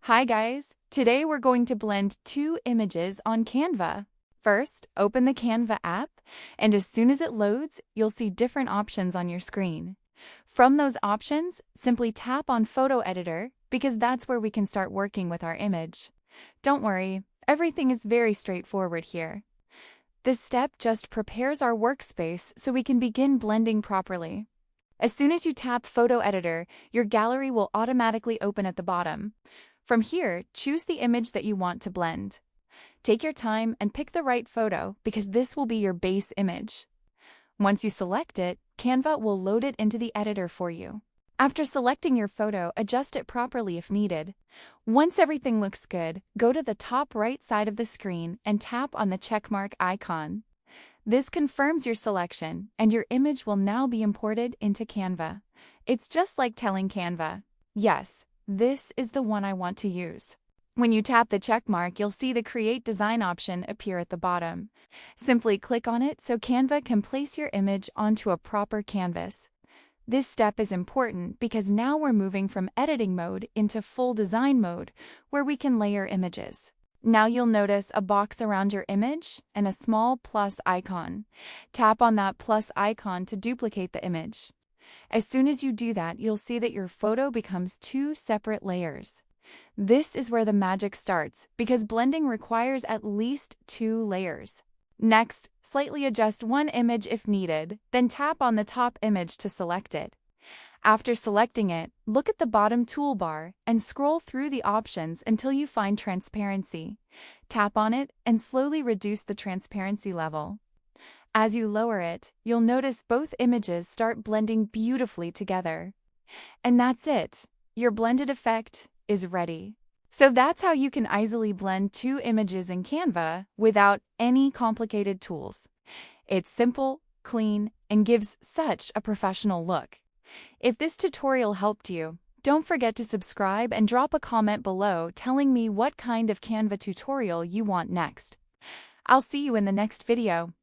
Hi guys! Today we're going to blend two images on Canva. First, open the Canva app, and as soon as it loads, you'll see different options on your screen. From those options, simply tap on Photo Editor because that's where we can start working with our image. Don't worry, everything is very straightforward here. This step just prepares our workspace so we can begin blending properly. As soon as you tap Photo Editor, your gallery will automatically open at the bottom. From here, choose the image that you want to blend. Take your time and pick the right photo because this will be your base image. Once you select it, Canva will load it into the editor for you. After selecting your photo, adjust it properly if needed. Once everything looks good, go to the top right side of the screen and tap on the checkmark icon. This confirms your selection, and your image will now be imported into Canva. It's just like telling Canva, "Yes, this is the one I want to use." When you tap the check mark, you'll see the Create Design option appear at the bottom. Simply click on it so Canva can place your image onto a proper canvas. This step is important because now we're moving from editing mode into full design mode, where we can layer images. Now you'll notice a box around your image and a small plus icon. Tap on that plus icon to duplicate the image. As soon as you do that, you'll see that your photo becomes two separate layers. This is where the magic starts because blending requires at least 2 layers. Next, slightly adjust one image if needed, then tap on the top image to select it. After selecting it, look at the bottom toolbar and scroll through the options until you find transparency. Tap on it and slowly reduce the transparency level. As you lower it, you'll notice both images start blending beautifully together. And that's it. Your blended effect is ready. So that's how you can easily blend two images in Canva without any complicated tools. It's simple, clean, and gives such a professional look. If this tutorial helped you, don't forget to subscribe and drop a comment below telling me what kind of Canva tutorial you want next. I'll see you in the next video.